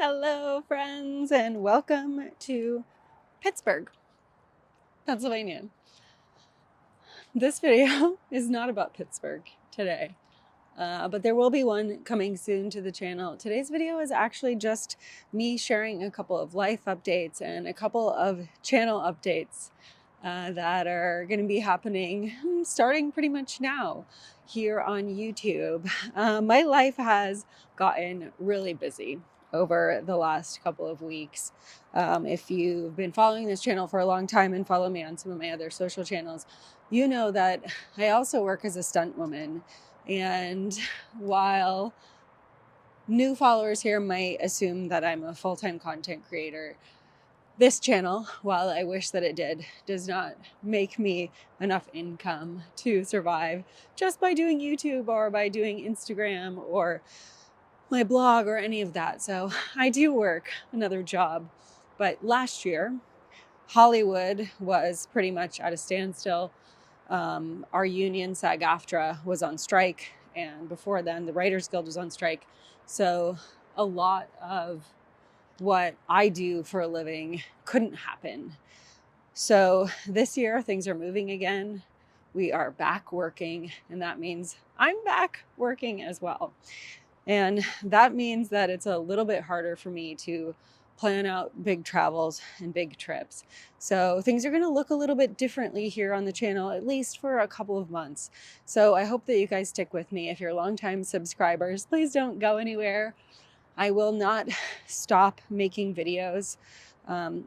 Hello, friends, and welcome to Pittsburgh, Pennsylvania. This video is not about Pittsburgh today, but there will be one coming soon to the channel. Today's video is actually just me sharing a couple of life updates and a couple of channel updates that are going to be happening starting pretty much now here on YouTube. My life has gotten really busy over the last couple of weeks. If you've been following this channel for a long time and follow me on some of my other social channels, you know that I also work as a stunt woman. And while new followers here might assume that I'm a full-time content creator, this channel, while I wish that it did, does not make me enough income to survive just by doing YouTube or by doing Instagram or my blog or any of that. So I do work another job. But last year, Hollywood was pretty much at a standstill. Our union, SAG-AFTRA, was on strike. And before then, the Writers Guild was on strike. So a lot of what I do for a living couldn't happen. So this year things are moving again. We are back working, and that means I'm back working as well. And that means that it's a little bit harder for me to plan out big travels and big trips. So things are going to look a little bit differently here on the channel, at least for a couple of months. So I hope that you guys stick with me. If you're longtime subscribers, please don't go anywhere. I will not stop making videos.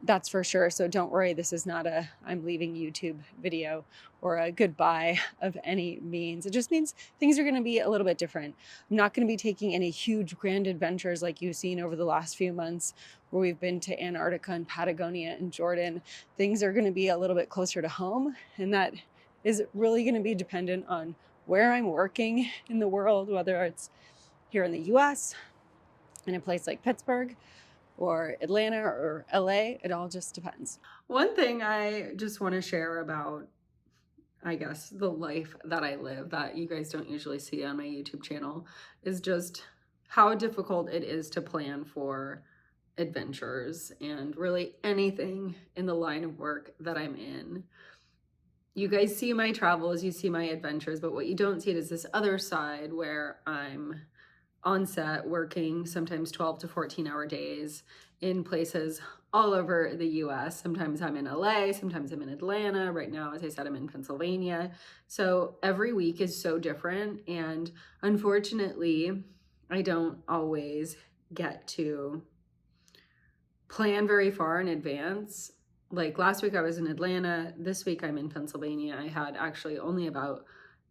That's for sure. So don't worry, this is not a I'm leaving YouTube video or a goodbye of any means. It just means things are going to be a little bit different. I'm not going to be taking any huge grand adventures like you've seen over the last few months where we've been to Antarctica and Patagonia and Jordan. Things are going to be a little bit closer to home, and that is really going to be dependent on where I'm working in the world, whether it's here in the US, in a place like Pittsburgh or Atlanta or LA. It all just depends. One thing I just want to share about, I guess, the life that I live that you guys don't usually see on my YouTube channel is just how difficult it is to plan for adventures and really anything in the line of work that I'm in. You guys see my travels, you see my adventures, but what you don't see is this other side where I'm on set working sometimes 12 to 14-hour days in places all over the US. Sometimes I'm in LA, sometimes I'm in Atlanta. Right now, as I said, I'm in Pennsylvania. So every week is so different. And unfortunately, I don't always get to plan very far in advance. Like last week I was in Atlanta. This week I'm in Pennsylvania. I had actually only about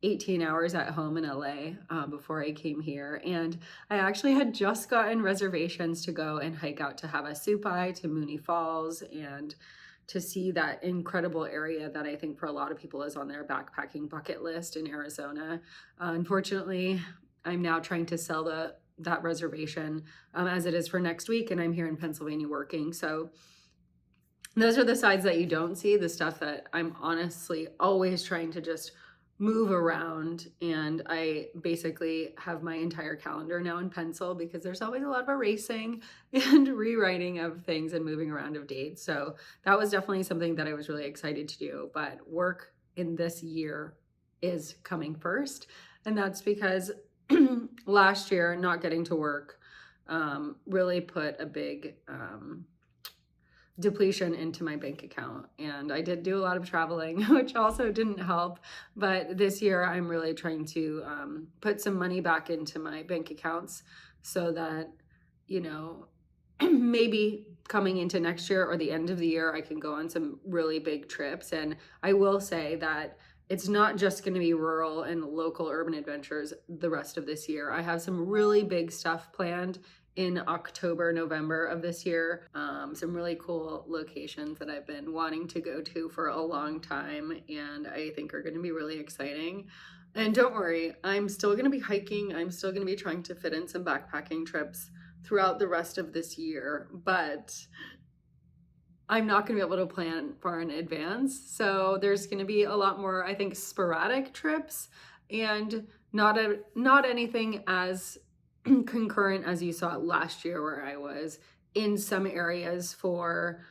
18 hours at home in LA before I came here. And I actually had just gotten reservations to go and hike out to Havasupai, to Mooney Falls, and to see that incredible area that I think for a lot of people is on their backpacking bucket list in Arizona. Unfortunately, I'm now trying to sell that reservation as it is for next week, and I'm here in Pennsylvania working. So those are the sides that you don't see, the stuff that I'm honestly always trying to just move around. And I basically have my entire calendar now in pencil because there's always a lot of erasing and rewriting of things and moving around of dates. So that was definitely something that I was really excited to do. But work in this year is coming first. And that's because last year not getting to work really put a big depletion into my bank account. And I did do a lot of traveling, which also didn't help. But this year I'm really trying to put some money back into my bank accounts so that, you know, maybe coming into next year or the end of the year, I can go on some really big trips. And I will say that it's not just going to be rural and local urban adventures the rest of this year. I have some really big stuff planned in October, November of this year. Some really cool locations that I've been wanting to go to for a long time and I think are going to be really exciting. And don't worry, I'm still going to be hiking. I'm still going to be trying to fit in some backpacking trips throughout the rest of this year, but I'm not going to be able to plan far in advance. So there's going to be a lot more, I think, sporadic trips and not anything as concurrent as you saw last year, where I was in some areas for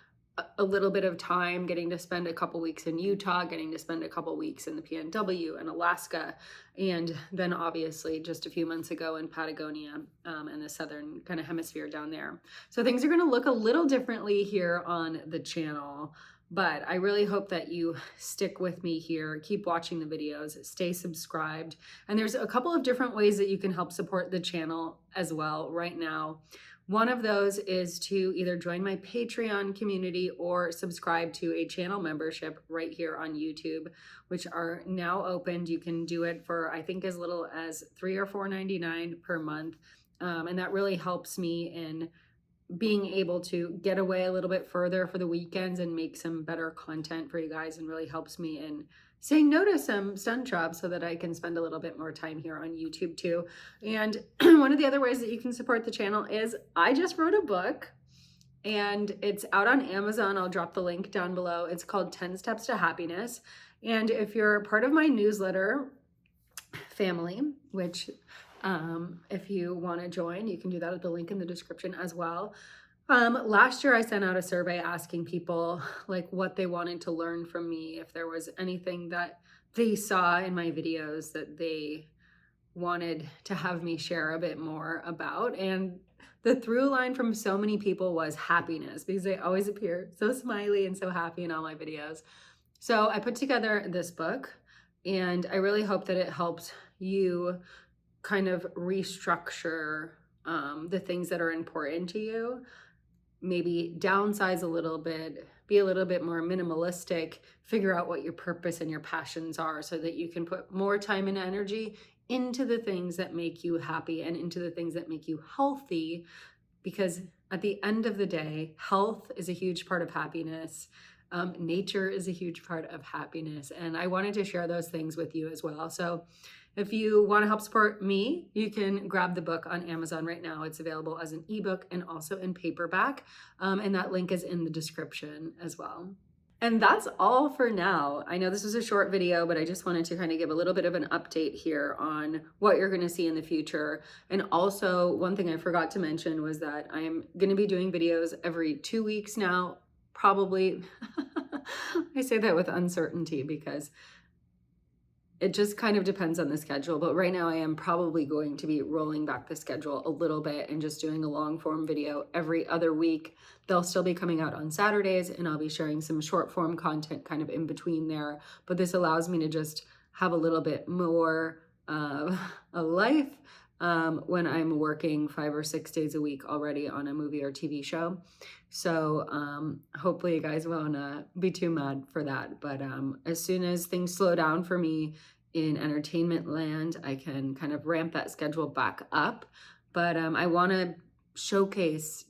a little bit of time, getting to spend a couple weeks in Utah, getting to spend a couple weeks in the PNW and Alaska, and then obviously just a few months ago in Patagonia and the southern kind of hemisphere down there. So things are going to look a little differently here on the channel. But I really hope that you stick with me here, keep watching the videos, stay subscribed. And there's a couple of different ways that you can help support the channel as well right now. One of those is to either join my Patreon community or subscribe to a channel membership right here on YouTube, which are now opened. You can do it for, I think, as little as $3 or $4.99 per month. And that really helps me in being able to get away a little bit further for the weekends and make some better content for you guys, and really helps me in saying no to some stunt jobs so that I can spend a little bit more time here on YouTube too. And one of the other ways that you can support the channel is I just wrote a book and it's out on Amazon. I'll drop the link down below. It's called 10 Steps to Happiness. And if you're part of my newsletter family, which if you want to join, you can do that at the link in the description as well. Last year I sent out a survey asking people like what they wanted to learn from me, if there was anything that they saw in my videos that they wanted to have me share a bit more about. And the through line from so many people was happiness, because they always appear so smiley and so happy in all my videos. So I put together this book, and I really hope that it helps you kind of restructure the things that are important to you, maybe downsize a little bit, be a little bit more minimalistic, figure out what your purpose and your passions are so that you can put more time and energy into the things that make you happy and into the things that make you healthy. Because at the end of the day, health is a huge part of happiness. Nature is a huge part of happiness. And I wanted to share those things with you as well. So if you want to help support me, you can grab the book on Amazon right now. It's available as an ebook and also in paperback. And that link is in the description as well. And that's all for now. I know this was a short video, but I just wanted to kind of give a little bit of an update here on what you're going to see in the future. And also, one thing I forgot to mention was that I am going to be doing videos every 2 weeks now, probably. I say that with uncertainty because it just kind of depends on the schedule, but right now I am probably going to be rolling back the schedule a little bit and just doing a long form video every other week. They'll still be coming out on Saturdays, and I'll be sharing some short form content kind of in between there. But this allows me to just have a little bit more a life when I'm working 5 or 6 days a week already on a movie or TV show. So hopefully you guys won't be too mad for that. But as soon as things slow down for me in entertainment land, I can kind of ramp that schedule back up. But I want to showcase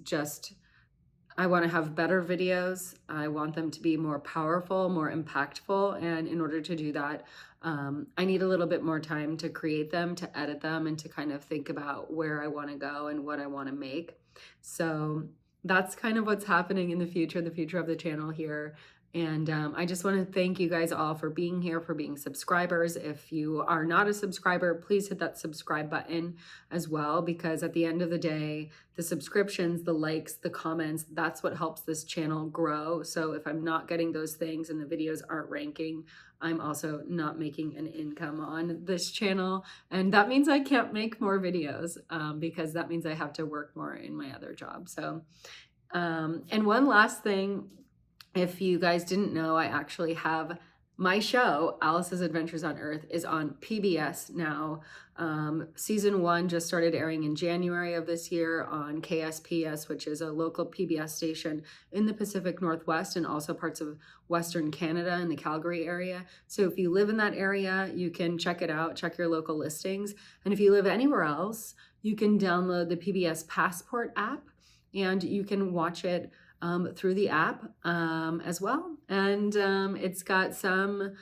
I want to have better videos. I want them to be more powerful, more impactful. And in order to do that, I need a little bit more time to create them, to edit them, and to kind of think about where I want to go and what I want to make. So that's kind of what's happening in the future of the channel here. And I just want to thank you guys all for being here, for being subscribers. If you are not a subscriber, please hit that subscribe button as well, because at the end of the day, the subscriptions, the likes, the comments, that's what helps this channel grow. So if I'm not getting those things and the videos aren't ranking, I'm also not making an income on this channel. And that means I can't make more videos because that means I have to work more in my other job. So, and one last thing, if you guys didn't know, I actually have my show, Alice's Adventures on Earth, is on PBS now. Season 1 just started airing in January of this year on KSPS, which is a local PBS station in the Pacific Northwest and also parts of Western Canada in the Calgary area. So if you live in that area, you can check it out, check your local listings. And if you live anywhere else, you can download the PBS Passport app and you can watch it through the app as well. And it's got some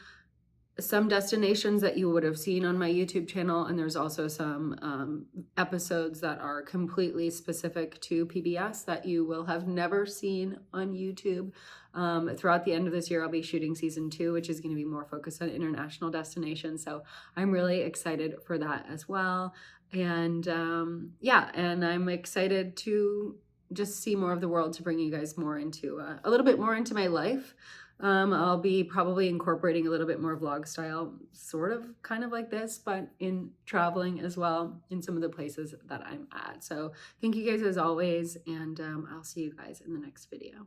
destinations that you would have seen on my YouTube channel, and there's also some episodes that are completely specific to PBS that you will have never seen on YouTube. Throughout the end of this year, I'll be shooting season 2, which is going to be more focused on international destinations. So I'm really excited for that as well. And yeah, and I'm excited to just see more of the world, to bring you guys more into a little bit more into my life. I'll be probably incorporating a little bit more vlog style, sort of kind of like this, but in traveling as well in some of the places that I'm at. So thank you guys as always, and I'll see you guys in the next video.